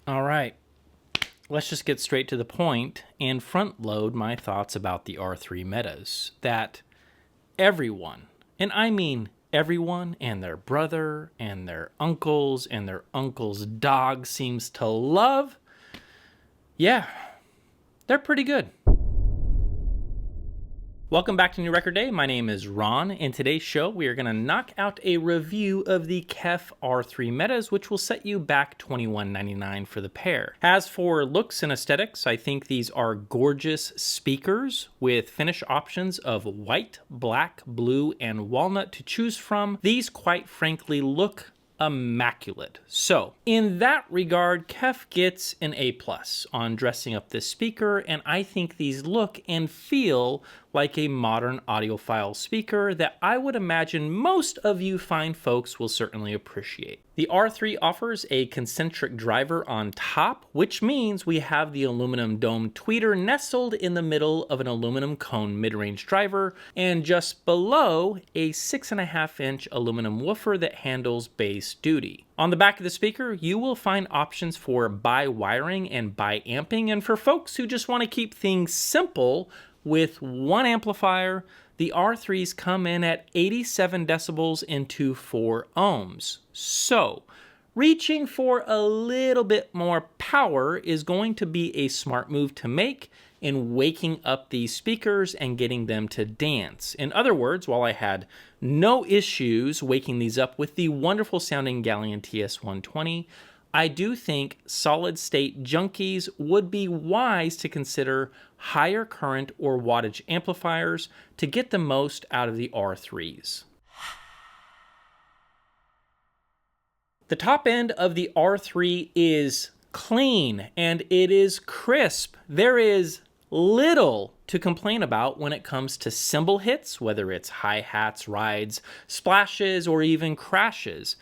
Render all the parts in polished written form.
All right, let's just get straight to the point and front load my thoughts about the R3 metas that everyone, and I mean everyone and their brother and their uncles and their uncle's dog seems to love. Yeah, they're pretty good. Welcome back to New Record Day. My name is Ron. In today's show, we are going to knock out a review of the KEF R3 Metas, which will set you back $21.99 for the pair. As for looks and aesthetics, I think these are gorgeous speakers with finish options of white, black, blue, and walnut to choose from. These, quite frankly, look immaculate. So, in that regard, KEF gets an A+ on dressing up this speaker, and I think these look and feel like a modern audiophile speaker that I would imagine most of you fine folks will certainly appreciate. The R3 offers a concentric driver on top, which means we have the aluminum dome tweeter nestled in the middle of an aluminum cone mid-range driver, and just below a 6.5-inch aluminum woofer that handles bass duty. On the back of the speaker, you will find options for bi-wiring and bi-amping, and for folks who just want to keep things simple with one amplifier, the R3s come in at 87 decibels into 4 ohms. So, reaching for a little bit more power is going to be a smart move to make in waking up these speakers and getting them to dance. In other words, while I had no issues waking these up with the wonderful sounding Galleon TS120, I do think solid-state junkies would be wise to consider higher current or wattage amplifiers to get the most out of the R3s. The top end of the R3 is clean and it is crisp. There is little to complain about when it comes to cymbal hits, whether it's hi-hats, rides, splashes, or even crashes.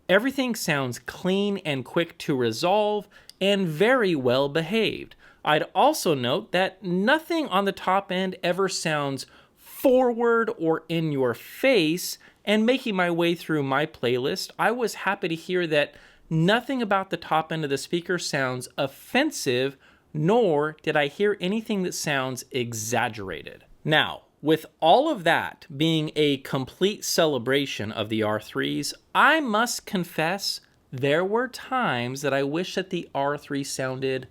Everything sounds clean and quick to resolve and very well behaved. I'd also note that nothing on the top end ever sounds forward or in your face, and making my way through my playlist, I was happy to hear that nothing about the top end of the speaker sounds offensive, nor did I hear anything that sounds exaggerated. Now, with all of that being a complete celebration of the R3s, I must confess there were times that I wish that the R3 sounded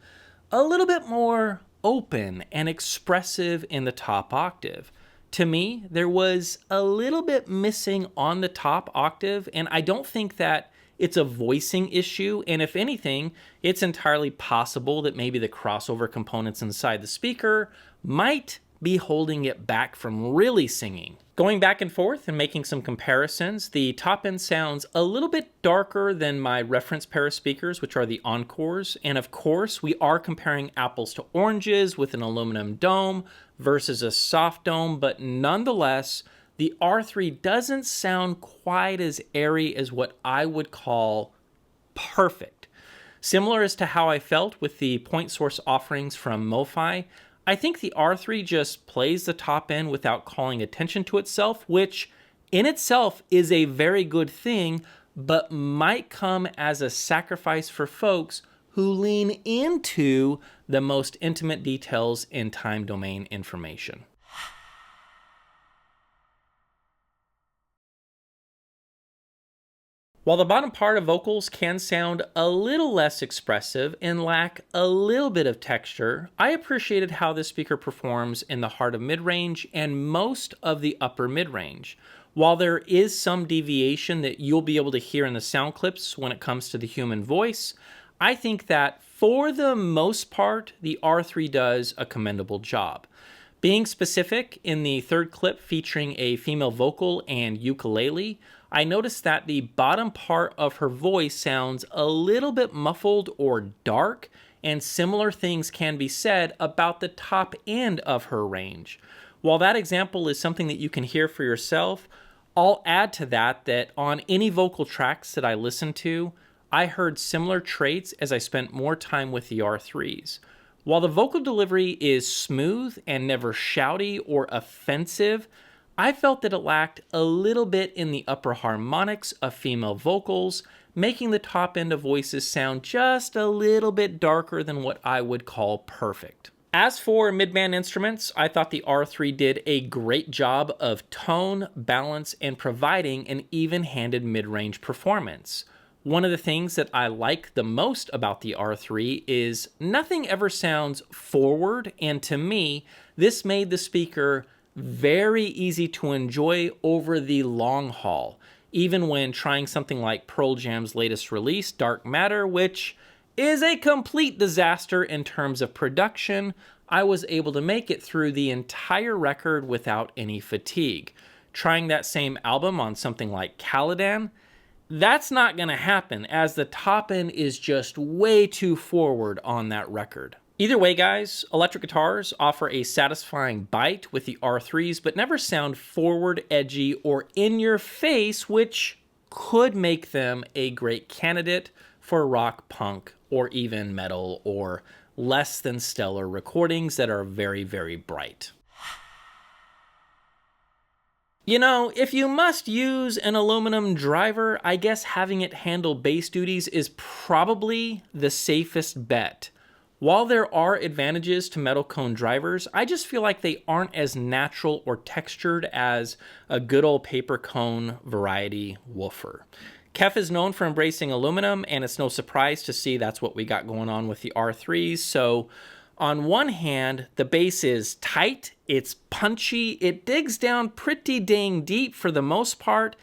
a little bit more open and expressive in the top octave. To me, there was a little bit missing on the top octave, and I don't think that it's a voicing issue, and if anything, it's entirely possible that maybe the crossover components inside the speaker might be holding it back from really singing. Going back and forth and making some comparisons, the top end sounds a little bit darker than my reference pair of speakers, which are the Encores, and of course we are comparing apples to oranges with an aluminum dome versus a soft dome, but nonetheless, the R3 doesn't sound quite as airy as what I would call perfect. Similar as to how I felt with the point source offerings from MoFi, I think the R3 just plays the top end without calling attention to itself, which in itself is a very good thing, but might come as a sacrifice for folks who lean into the most intimate details in time domain information. While the bottom part of vocals can sound a little less expressive and lack a little bit of texture, I appreciated how this speaker performs in the heart of mid-range and most of the upper mid-range. While there is some deviation that you'll be able to hear in the sound clips when it comes to the human voice, I think that for the most part, the R3 does a commendable job. Being specific, in the third clip featuring a female vocal and ukulele, I noticed that the bottom part of her voice sounds a little bit muffled or dark, and similar things can be said about the top end of her range. While that example is something that you can hear for yourself, I'll add to that on any vocal tracks that I listened to, I heard similar traits as I spent more time with the R3s. While the vocal delivery is smooth and never shouty or offensive, I felt that it lacked a little bit in the upper harmonics of female vocals, making the top end of voices sound just a little bit darker than what I would call perfect. As for mid-band instruments, I thought the R3 did a great job of tone, balance, and providing an even-handed mid-range performance. One of the things that I like the most about the R3 is nothing ever sounds forward, and to me, this made the speaker very easy to enjoy over the long haul, even when trying something like Pearl Jam's latest release, Dark Matter, which is a complete disaster in terms of production. I was able to make it through the entire record without any fatigue. Trying that same album on something like Caladan, that's not going to happen, as the top end is just way too forward on that record. Either way, guys, electric guitars offer a satisfying bite with the R3s, but never sound forward, edgy, or in your face, which could make them a great candidate for rock, punk, or even metal, or less than stellar recordings that are very, very bright. You know, if you must use an aluminum driver, I guess having it handle bass duties is probably the safest bet. While there are advantages to metal cone drivers, I just feel like they aren't as natural or textured as a good old paper cone variety woofer. KEF is known for embracing aluminum, and it's no surprise to see that's what we got going on with the R3s. So on one hand, the bass is tight, it's punchy, it digs down pretty dang deep for the most part,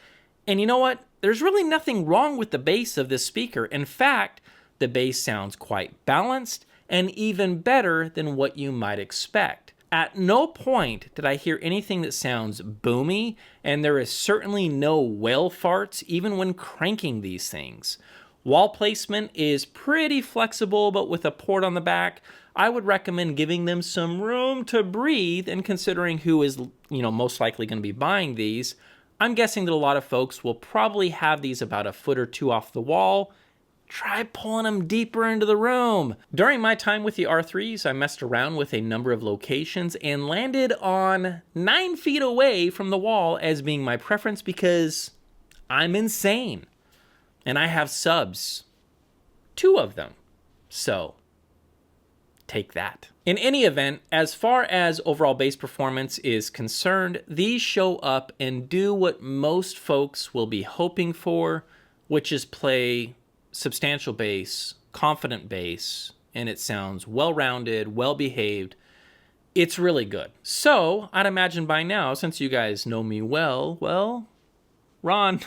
and you know what? There's really nothing wrong with the bass of this speaker. In fact, the bass sounds quite balanced and even better than what you might expect. At no point did I hear anything that sounds boomy, and there is certainly no whale farts even when cranking these things. Wall placement is pretty flexible, but with a port on the back, I would recommend giving them some room to breathe, and considering who is, most likely going to be buying these, I'm guessing that a lot of folks will probably have these about a foot or two off the wall. Try pulling them deeper into the room. During my time with the R3s, I messed around with a number of locations and landed on 9 feet away from the wall as being my preference because I'm insane. And I have subs. 2 of them. So, take that. In any event, as far as overall bass performance is concerned, these show up and do what most folks will be hoping for, which is play substantial bass, confident bass, and it sounds well-rounded, well-behaved. It's really good. So, I'd imagine by now, since you guys know me well, Ron,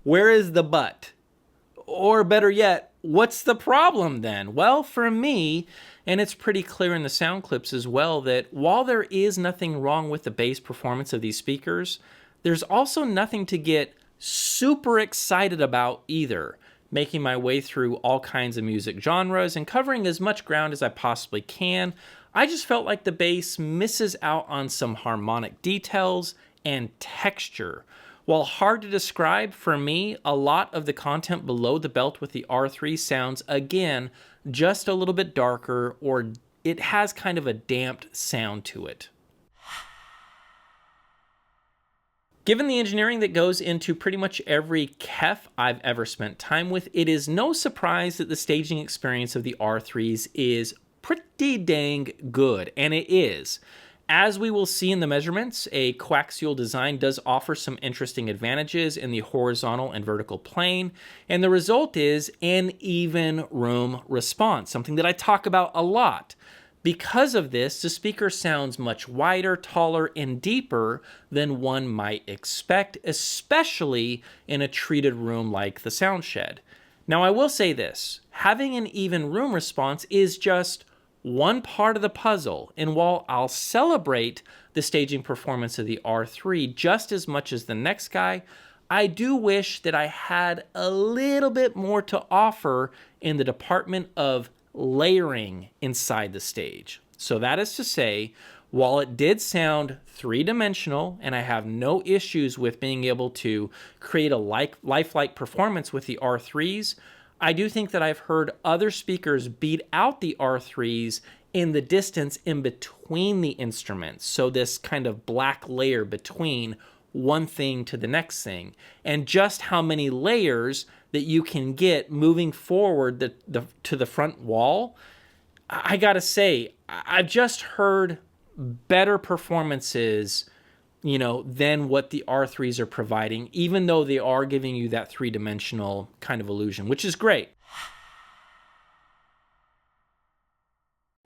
where is the but? Or better yet, what's the problem then? Well, for me, and it's pretty clear in the sound clips as well, that while there is nothing wrong with the bass performance of these speakers, there's also nothing to get super excited about either. Making my way through all kinds of music genres and covering as much ground as I possibly can, I just felt like the bass misses out on some harmonic details and texture. While hard to describe, for me, a lot of the content below the belt with the R3 sounds, again, just a little bit darker, or it has kind of a damped sound to it. Given the engineering that goes into pretty much every KEF I've ever spent time with, it is no surprise that the staging experience of the R3s is pretty dang good, and it is. As we will see in the measurements, a coaxial design does offer some interesting advantages in the horizontal and vertical plane, and the result is an even room response, something that I talk about a lot. Because of this, the speaker sounds much wider, taller, and deeper than one might expect, especially in a treated room like the Soundshed. Now, I will say this, having an even room response is just one part of the puzzle, and while I'll celebrate the staging performance of the R3 just as much as the next guy, I do wish that I had a little bit more to offer in the department of layering inside the stage. So that is to say, while it did sound three-dimensional, and I have no issues with being able to create a lifelike performance with the R3s, I do think that I've heard other speakers beat out the R3s in the distance in between the instruments. So this kind of black layer between one thing to the next thing, and just how many layers that you can get moving forward to the front wall, I gotta say, I've just heard better performances, than what the R3s are providing, even though they are giving you that three-dimensional kind of illusion, which is great.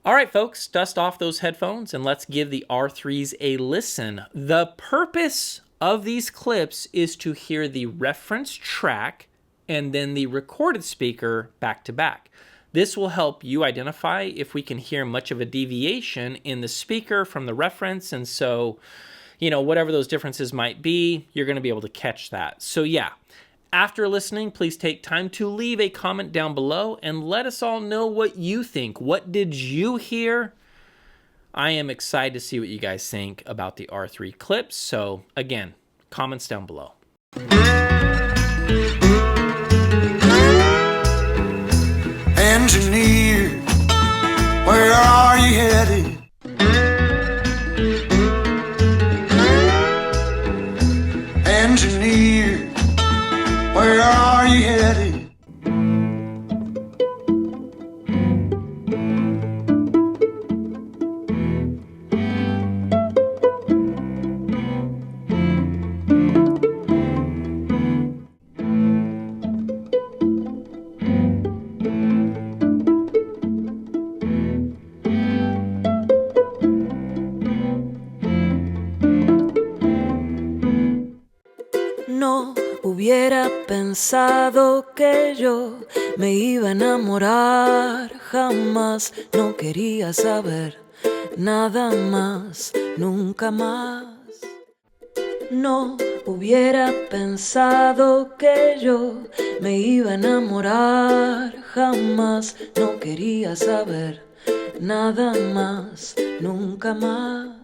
All right, folks, dust off those headphones and let's give the R3s a listen. The purpose of these clips is to hear the reference track and then the recorded speaker back to back. This will help you identify if we can hear much of a deviation in the speaker from the reference, and so, whatever those differences might be, you're going to be able to catch that. So yeah, after listening, please take time to leave a comment down below and let us all know what you think. What did you hear? I am excited to see what you guys think about the R3 clips. So again, comments down below. Engineer, where are you headed? Engineer, where are you headed? No hubiera pensado que yo me iba a enamorar, jamás no quería saber nada más, nunca más. No hubiera pensado que yo me iba a enamorar, jamás no quería saber nada más, nunca más.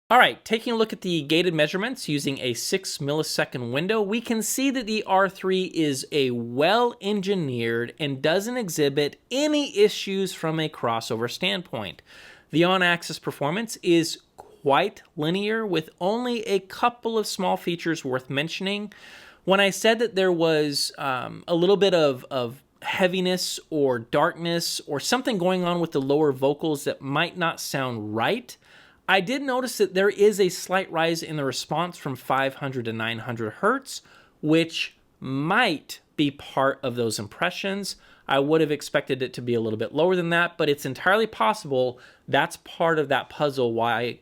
All right, taking a look at the gated measurements using a 6 millisecond window, we can see that the R3 is a well-engineered and doesn't exhibit any issues from a crossover standpoint. The on-axis performance is quite linear with only a couple of small features worth mentioning. When I said that there was a little bit of heaviness or darkness or something going on with the lower vocals that might not sound right, I did notice that there is a slight rise in the response from 500 to 900 hertz, which might be part of those impressions. I would have expected it to be a little bit lower than that, but it's entirely possible that's part of that puzzle why,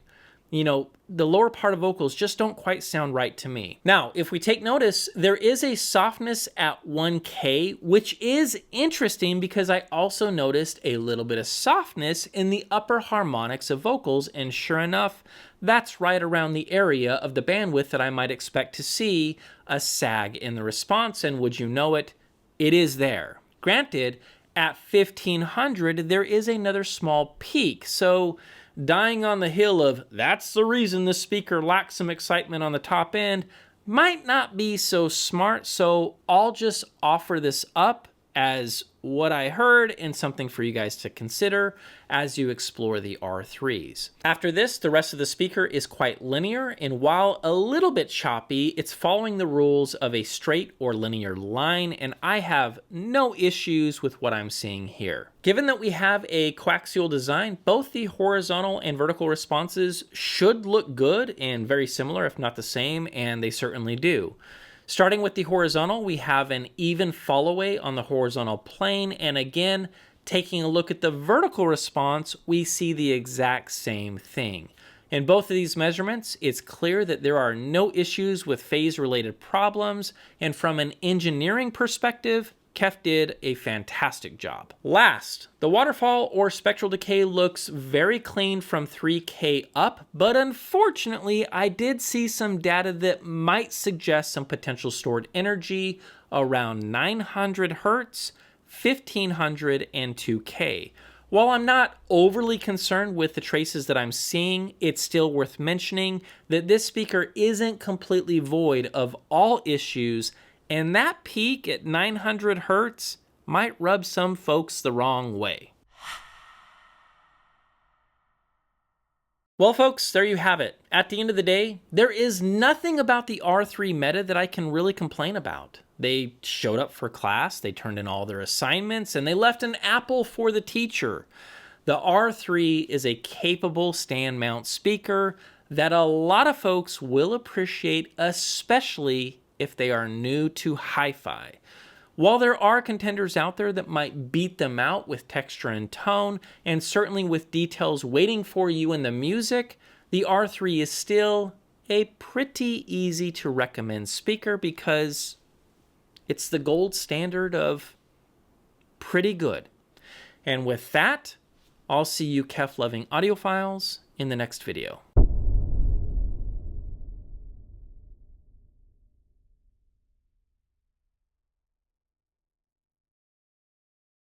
the lower part of vocals just don't quite sound right to me. Now, if we take notice, there is a softness at 1K, which is interesting because I also noticed a little bit of softness in the upper harmonics of vocals, and sure enough, that's right around the area of the bandwidth that I might expect to see a sag in the response, and would you know it, it is there. Granted, at 1500, there is another small peak, so dying on the hill of that's the reason the speaker lacks some excitement on the top end might not be so smart, so I'll just offer this up as what I heard and something for you guys to consider as you explore the R3s. After this, the rest of the speaker is quite linear, and while a little bit choppy, it's following the rules of a straight or linear line, and I have no issues with what I'm seeing here. Given that we have a coaxial design, both the horizontal and vertical responses should look good and very similar, if not the same, and they certainly do. Starting with the horizontal, we have an even follow-away on the horizontal plane, and again, taking a look at the vertical response, we see the exact same thing. In both of these measurements, it's clear that there are no issues with phase-related problems, and from an engineering perspective, KEF did a fantastic job. Last, the waterfall or spectral decay looks very clean from 3K up, but unfortunately, I did see some data that might suggest some potential stored energy around 900 Hertz, 1500, and 2K. While I'm not overly concerned with the traces that I'm seeing, it's still worth mentioning that this speaker isn't completely void of all issues, and that peak at 900 Hertz might rub some folks the wrong way. Well, folks, there you have it. At the end of the day, there is nothing about the R3 Meta that I can really complain about. They showed up for class, they turned in all their assignments, and they left an apple for the teacher. The R3 is a capable stand mount speaker that a lot of folks will appreciate, especially if they are new to hi-fi. While there are contenders out there that might beat them out with texture and tone, and certainly with details waiting for you in the music, the R3 is still a pretty easy to recommend speaker because it's the gold standard of pretty good. And with that, I'll see you KEF-loving audiophiles in the next video.